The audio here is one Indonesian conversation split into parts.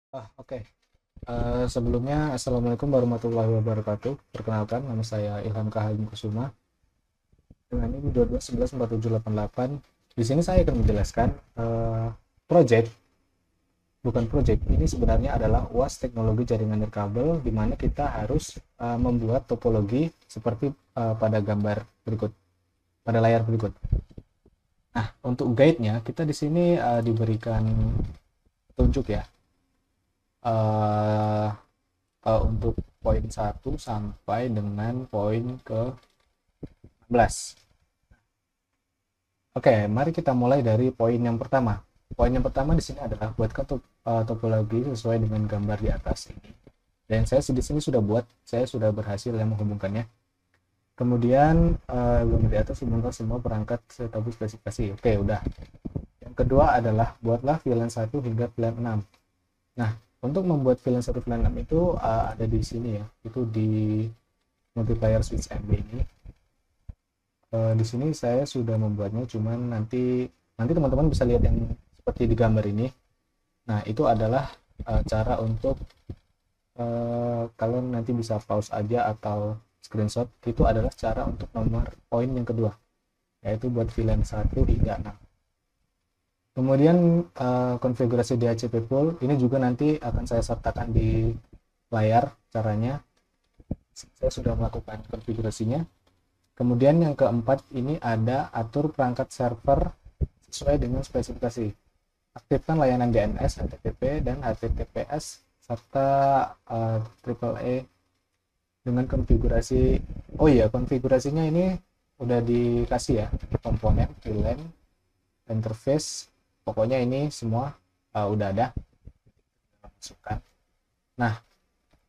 Oke. Sebelumnya, Assalamualaikum warahmatullahi wabarakatuh. Perkenalkan, nama saya Ilham Kahagim Kusuma. Dengan ini 22114788. Di sini saya akan menjelaskan project, bukan project. Ini sebenarnya adalah UAS Teknologi Jaringan Nirkabel, di mana kita harus membuat topologi seperti pada gambar berikut, pada layar berikut. Nah, untuk guide-nya, kita di sini diberikan petunjuk ya. eh untuk poin 1 sampai dengan poin ke 16. Oke, mari kita mulai dari poin yang pertama. Poin yang pertama di sini adalah buatkan topologi sesuai dengan gambar di atas ini. Dan saya di sini sudah buat, saya sudah berhasil yang menghubungkannya. Kemudian gambar di atas hubungkan semua perangkat setabus spesifikasi. Oke, udah. Yang kedua adalah buatlah VLAN 1 hingga VLAN 6. Nah, untuk membuat VLAN 1 VLAN 6 itu ada di sini ya. Itu di multiplayer switch MB ini. Di sini saya sudah membuatnya, cuman nanti teman-teman bisa lihat yang seperti di gambar ini. Nah, itu adalah cara untuk kalian nanti bisa pause aja atau screenshot. Itu adalah cara untuk nomor poin yang kedua, yaitu buat VLAN 1 hingga 6. Kemudian konfigurasi DHCP pool ini juga nanti akan saya sertakan di layar caranya. Saya sudah melakukan konfigurasinya. Kemudian yang keempat ini ada atur perangkat server sesuai dengan spesifikasi. Aktifkan layanan DNS, HTTP, dan HTTPS serta AAA dengan konfigurasi. Oh iya, konfigurasinya ini udah dikasih ya, komponen, VLAN, interface. Pokoknya ini semua udah ada masukkan. Nah,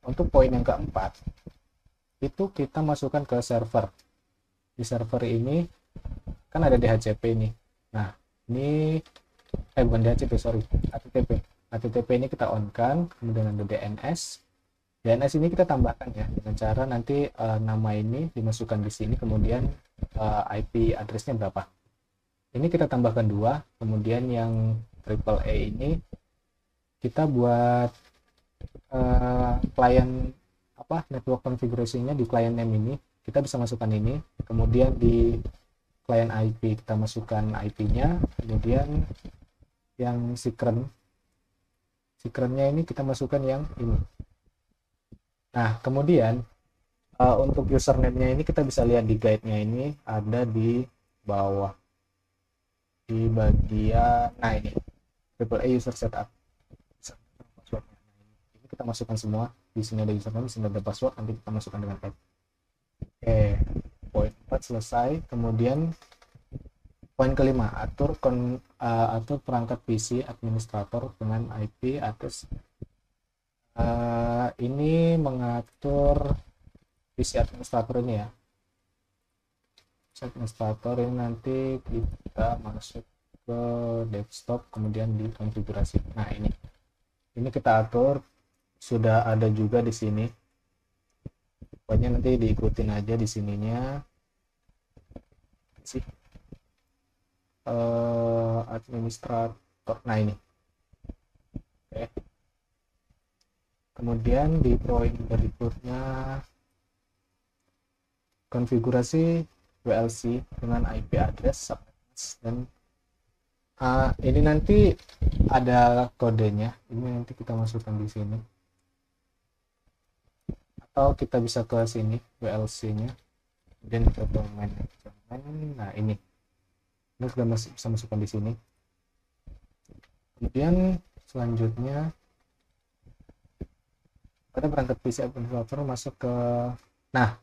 untuk poin yang keempat itu kita masukkan ke server. Di server ini kan ada DHCP ini. Nah, ini bukan DHCP, sorry, HTTP. HTTP ini kita on kan, kemudian ada DNS. DNS ini kita tambahkan ya dengan cara nanti nama ini dimasukkan di sini, kemudian IP addressnya berapa. Ini kita tambahkan dua, kemudian yang AAA ini kita buat klien network configuration-nya di client name ini kita bisa masukkan ini, kemudian di client IP kita masukkan IP-nya, kemudian yang secret-nya ini kita masukkan yang ini. Nah, kemudian untuk username-nya ini kita bisa lihat di guide-nya ini ada di bawah di bagian, nah ini AAA user setup. Ini kita masukkan semua. Di sini ada username, di sini ada password, nanti kita masukkan dengan add. Oke, poin 4 selesai. Kemudian poin kelima, atur perangkat PC administrator dengan IP address. Ini mengatur PC administrator ini ya. Administrator ini nanti kita masuk ke desktop, kemudian di konfigurasi. Nah, ini kita atur, sudah ada juga di sini. Pokoknya nanti diikutin aja di sininya sih. Administrator, nah ini. Oke. Kemudian di poin berikutnya konfigurasi WLC dengan IP address dan ini nanti ada kodenya, ini nanti kita masukkan di sini atau kita bisa ke sini WLC nya dan ke domain. Nah, ini sudah bisa masukkan di sini. Kemudian selanjutnya pada perangkat PC administrator masuk ke, nah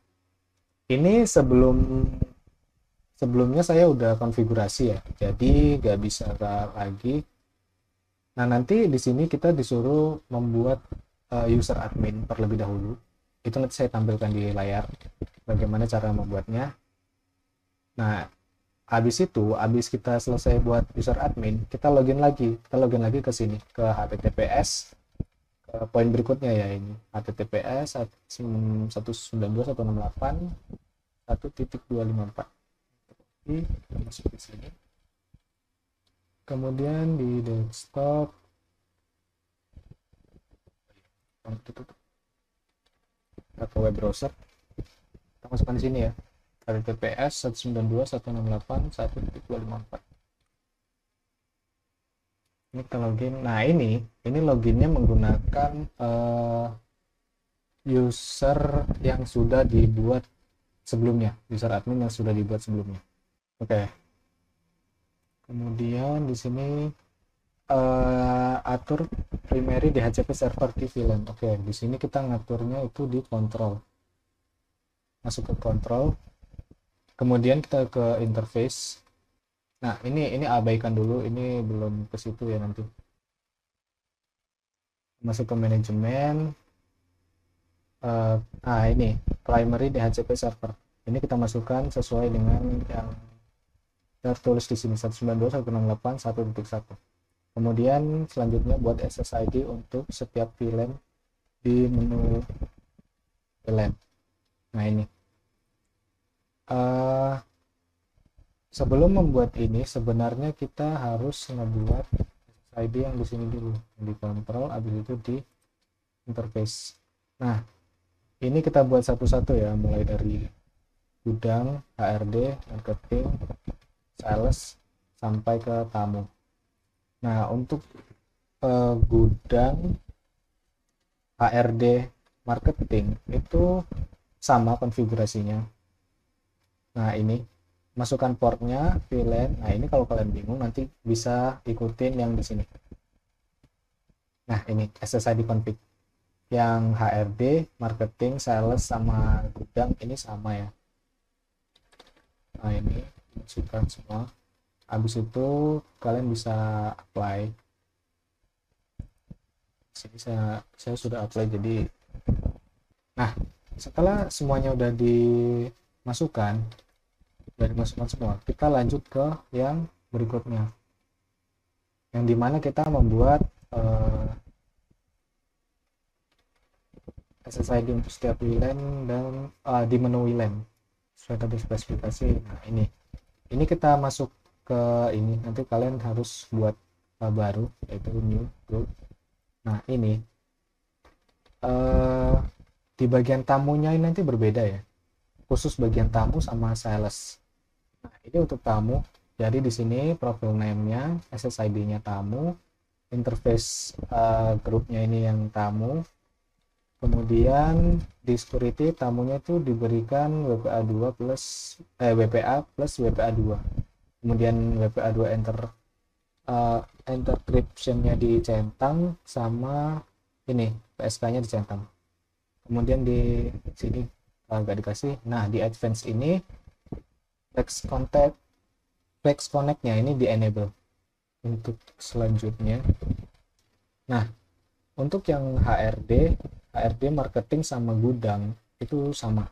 ini sebelumnya saya udah konfigurasi ya, jadi nggak bisa lagi. Nah, nanti di sini kita disuruh membuat user admin terlebih dahulu. Itu nanti saya tampilkan di layar bagaimana cara membuatnya. Nah, habis kita selesai buat user admin, kita login lagi ke sini, ke HTTPS, ke poin berikutnya ya, ini HTTPS 192.168.1.254. Masuk di sini, kemudian di desktop Kita ke web browser, kita masukkan di sini ya, https 192.168.1.254. Ini kita login. Nah ini loginnya menggunakan user yang sudah dibuat sebelumnya, user admin yang sudah dibuat sebelumnya. Oke. Kemudian di sini atur primary DHCP server di VLAN. Oke, di sini kita ngaturnya itu di control. Masuk ke control. Kemudian kita ke interface. Nah, ini abaikan dulu, ini belum ke situ ya nanti. Masuk ke manajemen. Ini primary DHCP server. Ini kita masukkan sesuai dengan yang tertulis di sini 192.168.1.1. Kemudian selanjutnya buat SSID untuk setiap VLAN di menu VLAN. Nah ini. Sebelum membuat ini sebenarnya kita harus ngebuat SSID yang di sini dulu, di kontrol, habis itu di interface. Nah ini kita buat satu-satu ya, mulai dari gudang, HRD, marketing, sales, sampai ke tamu. Nah untuk gudang, HRD, marketing itu sama konfigurasinya. Nah ini masukkan portnya VLAN. Nah ini kalau kalian bingung nanti bisa ikutin yang di sini. Nah ini SSID config. Yang HRD, marketing, sales, sama gudang ini sama ya. Nah ini masukkan semua. Habis itu kalian bisa apply. Sini saya sudah apply jadi. Nah setelah semuanya udah dimasukkan, semua, kita lanjut ke yang berikutnya, yang dimana kita membuat SSID untuk setiap VLAN dan di menu VLAN sesuai tadi spesifikasi. Nah ini kita masuk ke ini, nanti kalian harus buat baru, yaitu new group. Nah ini di bagian tamunya ini nanti berbeda ya, khusus bagian tamu sama sales. Nah ini untuk tamu, jadi di sini profile name-nya, SSID-nya tamu, interface grupnya ini yang tamu. Kemudian di security tamunya itu diberikan WPA2 plus WPA plus WPA2. Kemudian WPA2 encryption-nya dicentang, sama ini PSK-nya dicentang. Kemudian di sini agak dikasih. Nah di advance ini Flex Connect-nya ini di enable untuk selanjutnya. Nah untuk yang HRD marketing sama gudang itu sama,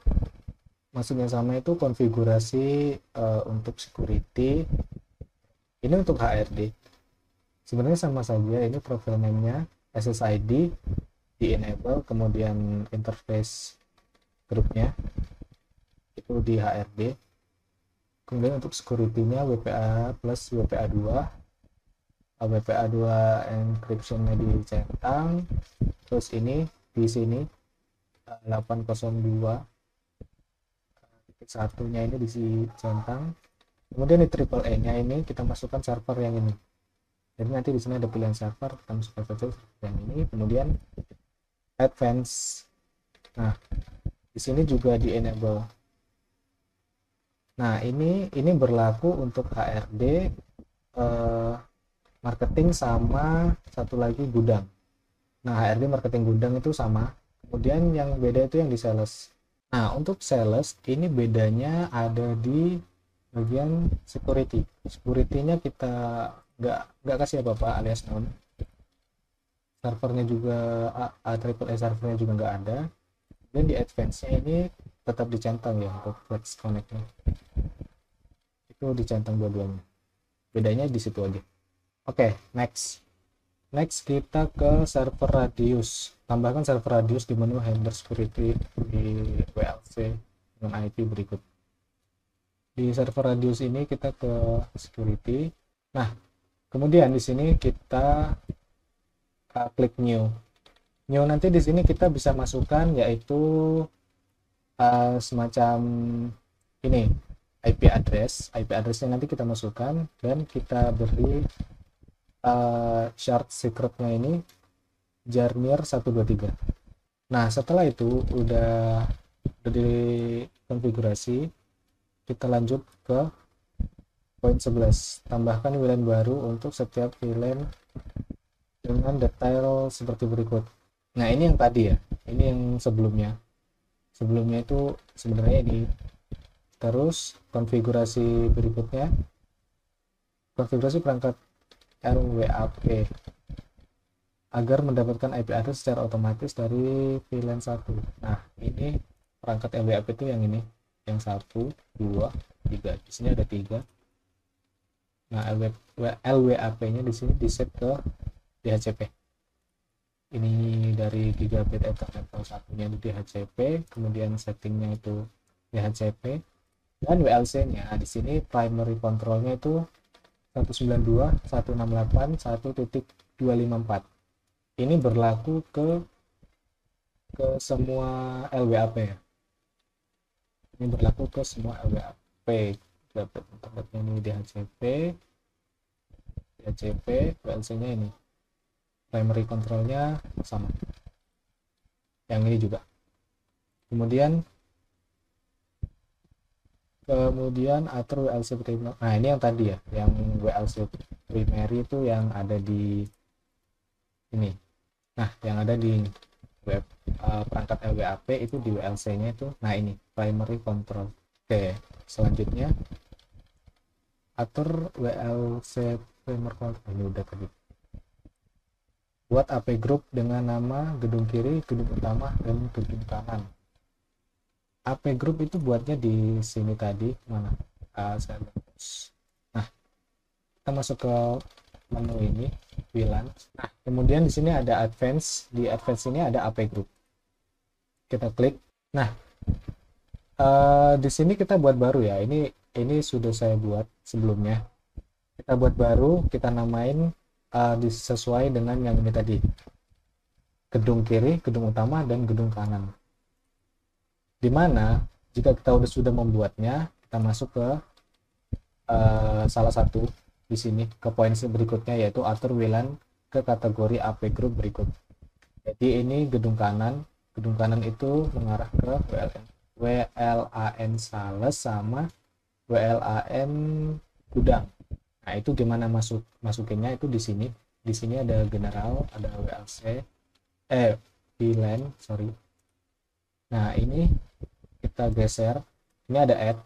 maksudnya sama itu konfigurasi untuk security. Ini untuk HRD sebenarnya sama saja, ini profile name-nya, SSID di enable, kemudian interface grupnya itu di HRD. Kemudian untuk security-nya WPA plus WPA2 encryption-nya dicentang. Terus ini di sini 802.1-nya ini dicentang. Kemudian di triple E-nya ini kita masukkan server yang ini. Jadi nanti di sini ada pilihan server, kita masukkan saja yang ini. Kemudian advance. Nah di sini juga di enable. Nah ini berlaku untuk HRD, marketing, sama satu lagi gudang. Nah HRD, marketing, gudang itu sama. Kemudian yang beda itu yang di sales. Nah untuk sales ini bedanya ada di bagian security. Security-nya kita nggak kasih apa-apa alias none. Servernya juga AAA servernya juga nggak ada. Dan di advance-nya ini tetap dicentang ya untuk Flex Connect-nya. Itu dicentang dua-duanya. Bedanya di situ aja. Oke, next kita ke server radius. Tambahkan server radius di menu handler security di WLC dengan IP berikut. Di server radius ini kita ke security. Nah kemudian di sini kita klik new. New nanti di sini kita bisa masukkan yaitu semacam ini IP address. IP addressnya nanti kita masukkan dan kita beri short secretnya ini Jarnier 123. Nah, setelah itu udah dikonfigurasi, kita lanjut ke poin 11. Tambahkan VLAN baru untuk setiap VLAN dengan detail seperti berikut. Nah, ini yang tadi ya. Ini yang sebelumnya. Sebelumnya itu sebenarnya ini. Terus konfigurasi berikutnya, konfigurasi perangkat LWAP agar mendapatkan IP address secara otomatis dari VLAN 1. Nah, ini perangkat LWAP itu yang ini, yang 1, 2, 3. Di sini ada 3. Nah, LWAP-nya di sini di-set ke DHCP. Ini dari gigabit Ethernet level 1-nya di DHCP, kemudian settingnya itu DHCP, dan WLC-nya di sini primary control-nya itu 192.168.1.254. Ini berlaku ke semua LWAP ya. Ini berlaku ke semua LWAP. Dapat internetnya ini DHCP, WLC-nya ini. Primary control-nya sama. Yang ini juga. Kemudian atur WLC primary. Nah, ini yang tadi ya, yang WLC primary itu yang ada di ini. Nah, yang ada di perangkat LWAP itu di WLC-nya itu. Nah, ini primary control. Oke, selanjutnya atur WLC primary control. Ini udah tadi. Buat AP group dengan nama gedung kiri, gedung utama, dan gedung kanan. AP group itu buatnya di sini tadi, mana? Nah, kita masuk ke menu ini, VLAN. Nah, kemudian di sini ada advance. Di advance ini ada AP group. Kita klik. Nah, di sini kita buat baru ya. Ini sudah saya buat sebelumnya. Kita buat baru, kita namain sesuai dengan yang ini tadi, gedung kiri, gedung utama, dan gedung kanan. Dimana jika kita sudah membuatnya, kita masuk ke salah satu di sini ke poin berikutnya, yaitu atur VLAN ke kategori AP group berikut. Jadi ini gedung kanan itu mengarah ke WLAN Sales sama WLAN Gudang. Nah, itu gimana masukinnya itu di sini. Di sini ada general, ada WLC, VLAN, sorry. Nah, ini kita geser. Ini ada add.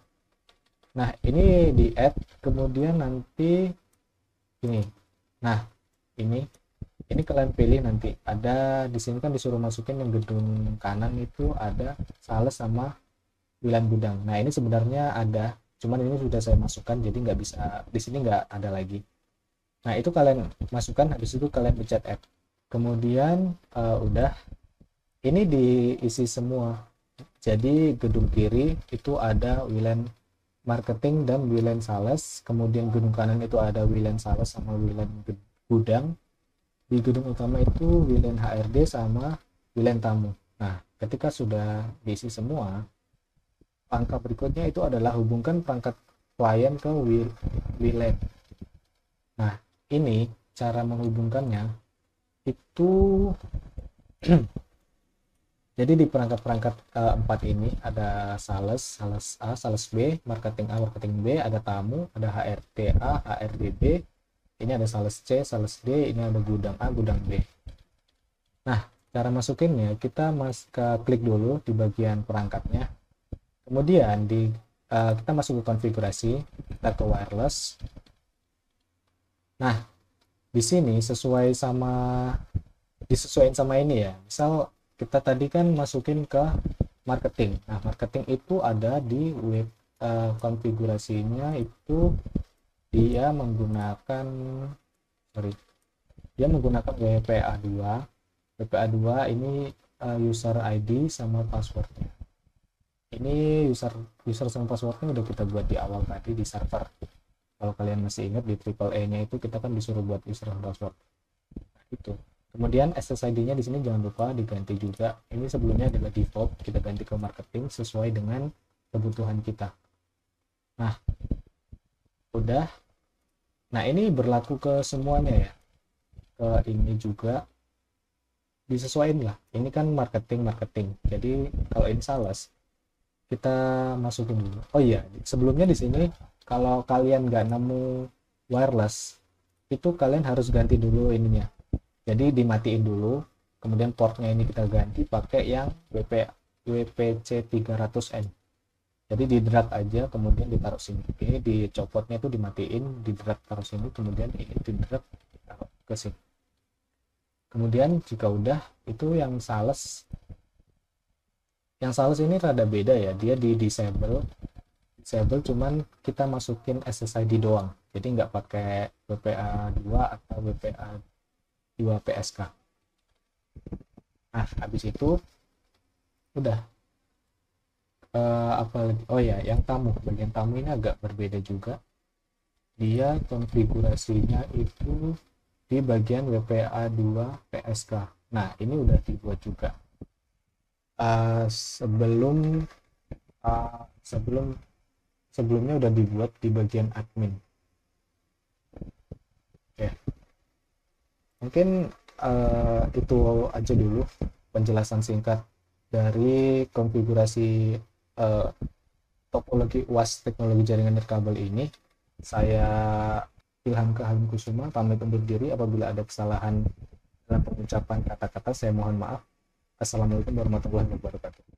Nah, ini di add, kemudian nanti ini. Nah, ini kalian pilih nanti. Ada di sini kan disuruh masukin yang gedung kanan itu ada Sales sama WLAN Gudang. Nah, ini sebenarnya ada, cuman ini sudah saya masukkan, jadi nggak bisa, di sini nggak ada lagi. Nah, itu kalian masukkan, habis itu kalian pencet add. Kemudian udah, ini diisi semua. Jadi gedung kiri itu ada WLAN marketing dan WLAN Sales, kemudian gedung kanan itu ada WLAN Sales sama WLAN Gudang. Di gedung utama itu WLAN HRD sama WLAN tamu. Nah, ketika sudah diisi semua, langkah berikutnya itu adalah hubungkan perangkat klien ke WLAN. Nah, ini cara menghubungkannya itu jadi di perangkat-perangkat 4 ini ada Sales A, Sales B, Marketing A, Marketing B, ada tamu, ada HRD A, HRD B, ini ada Sales C, Sales D, ini ada Gudang A, Gudang B. Nah, cara masukinnya kita klik dulu di bagian perangkatnya. Kemudian kita masuk ke konfigurasi, kita ke wireless. Nah, di sini disesuaikan sama ini ya. Misal kita tadi kan masukin ke marketing. Nah, marketing itu ada di konfigurasinya itu dia menggunakan WPA2. WPA2 ini user ID sama passwordnya. Ini user sama passwordnya udah kita buat di awal tadi di server. Kalau kalian masih ingat di AAA nya itu kita kan disuruh buat user dan password. Nah, itu Kemudian SSID-nya di sini jangan lupa diganti juga. Ini sebelumnya adalah default, kita ganti ke marketing sesuai dengan kebutuhan kita. Nah, udah. Nah, ini berlaku ke semuanya ya. Ke ini juga disesuaikan lah. Ini kan marketing. Jadi kalau ini sales, kita masukin dulu. Oh iya, sebelumnya di sini kalau kalian nggak nemu wireless, itu kalian harus ganti dulu ininya. Jadi dimatiin dulu, kemudian portnya ini kita ganti pakai yang WPC 300N. Jadi di drag aja, kemudian ditaruh sini. Ini dicopotnya itu dimatiin, di drag taruh sini, kemudian ini di drag taruh ke sini. Kemudian jika udah, itu yang sales ini rada beda ya, dia di disable cuman kita masukin SSID doang, jadi nggak pakai WPA 2 atau WPA 2 PSK. Nah, habis itu udah. Apa lagi? Oh ya, yang tamu, bagian tamu ini agak berbeda juga, dia konfigurasinya itu di bagian WPA 2 PSK. Nah, ini udah dibuat juga sebelumnya udah dibuat di bagian admin. Oke, mungkin itu aja dulu penjelasan singkat dari konfigurasi topologi UAS teknologi jaringan nirkabel ini. Saya Ilham Halim Kusuma pamit undur diri. Apabila ada kesalahan dalam pengucapan kata-kata, saya mohon maaf. Assalamualaikum warahmatullahi wabarakatuh.